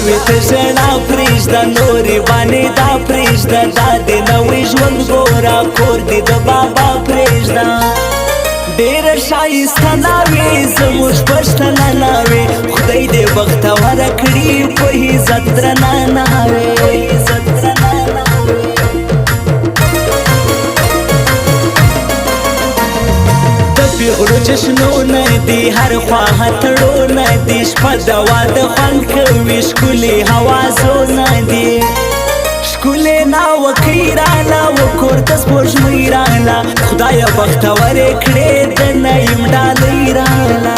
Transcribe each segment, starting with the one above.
وی ته ژړا پرېږده نورې بانې دا پرېږده دا د نوی ژوند ګوره کور دې د بابا پرېږده ډېره ښایسته ناوې زموږ پښتنه ناوې خدای دې بختوره کړي په عزت درنه ناوې پیغلو جشنونه دي هر خوا هتړونه دي شپه د واده خوند کوي ښکلي هوازونه دي ښکلې ناوکۍ راله و کور ته سپوږمۍ راله خدایه بختورې کړې د نعیم ډالۍ راله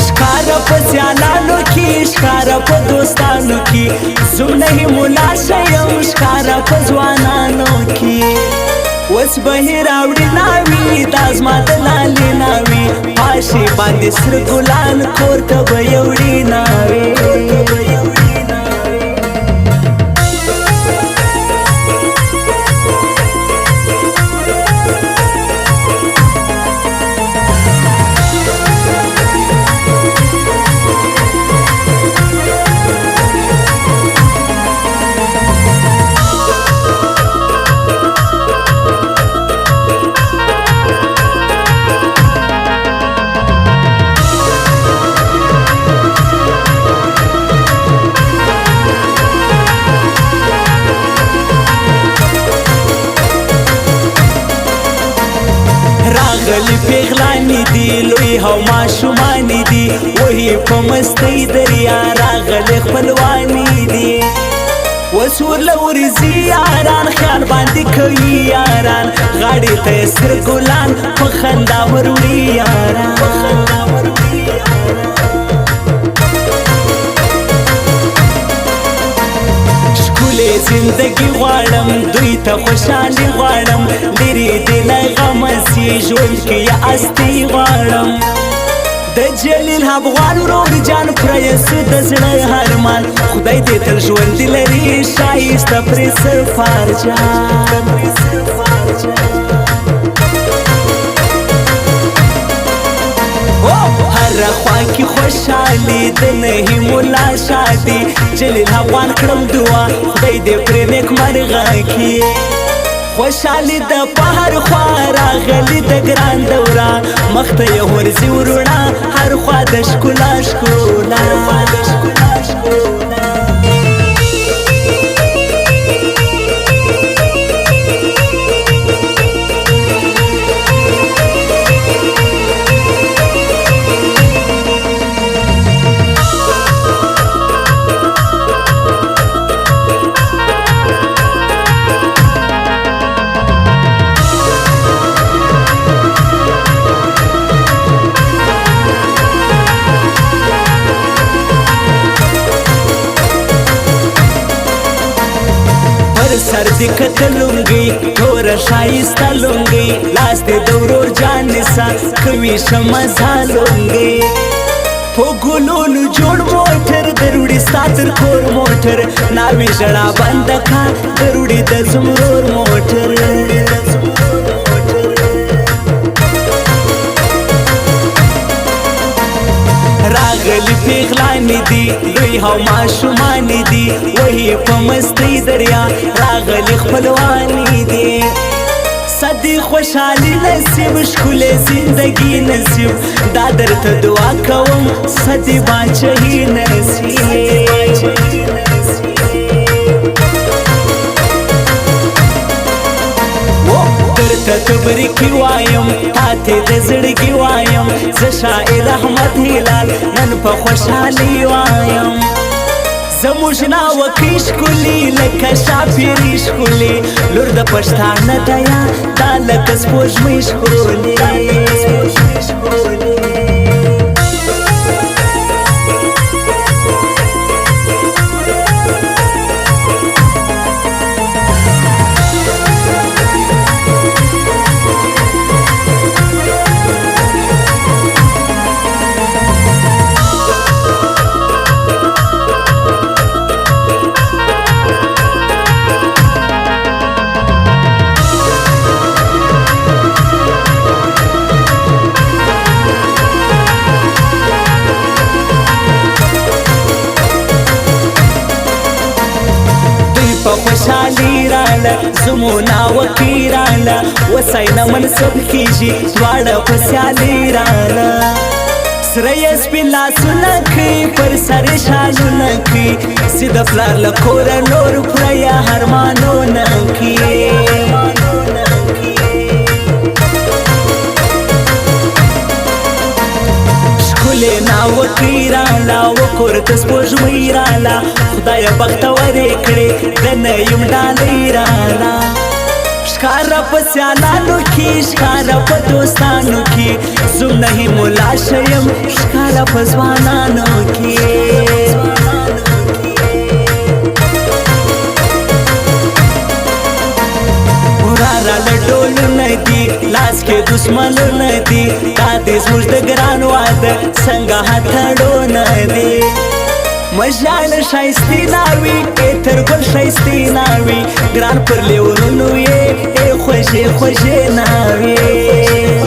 ښکاره په سیالانو کې ښکاره په دوستانو کې زونه یې ملا شیم ښکاره په ځوانانو کې اوس به یې راوړي ناوې دا زما د لالې ناوې پاشي باندې سره ګلان کور ته به یې وړي ناوې راغلی پیغلانی دی لوی هو ماشومانی دی وهی په مستی دریا راغلی خپلوانی دی اوس ورله ورځي یاران خیال باندې کوي یاران غاړې ته یې سره ګلان په خندا وروړي یاران زندگی غواړم دوی ته خوشحالي غواړم لرې دې له غمه سي ژوند کې یې استي غواړم د جلیل افغان ورور جان پریسو د زړه هرمان خدای دې تل ژوندي لري ښایسته پرې سفار جان هر خوا کې خوشحالي د نهي ملا شادي جلیل افغان کړم دعا خدای دې پرې نیکمرغه کړي خوشحالي د په هر خوا راغلي د ګران دوران مخ ته یې ورځي وروڼه هر خوا د ښکلا ښکلا سر دې کتلونګي توره ښایسته لونګي لاس دې د ورور جان نسا کوي ښه مزالونګي په ګلونو جوړ موټر دروړي ستا تر کور موټر ناوې ژړا بنده کا دروړي د زمرور موټر راغلی پیغلانی دی دوی هو ماشومانی دی وهی په مستی دریا راغلی خپلوانی دی صدی خوشحالی نصیب ښکلی زندگی نصیب دا درته دعا کوم صدی باچهی نصیب درته تبریکي وایم تاته د زړګي وایم زه شاعر احمد هلال نن په خوشحالي وایم زموږ ناوکۍ ښکلي لکه شاپیري ښکلي لور د پښتانه ده یا دا لکه سپوږمۍ ښکلي نمونه وکیراله وسای نه منصب کیږي دواړه په سیالي راله سره یې سپین لاسونه کوي پر سر یې شالونه کوي سیده پلار له کوره نور پوره یې ارمانونه کوي ښکلې ناوکۍ راله وکور ته سپوږمۍ راله خدایه بختورې کړې د نیم ډالۍ راله ښکاره په سیالانو کې ښکاره په دوستانو کې زوم نهي ملا شیم ښکاره په ځوانانو کې وراره له ډولونه دي لاس کې دشمنونه دي دا دې زموږ د ګران واده څنګه هتړونه دي مژان ښایستې ناوي تر ګل ښایستې ناوي ګران پر لیورونو یې خوږې خوږې ناوي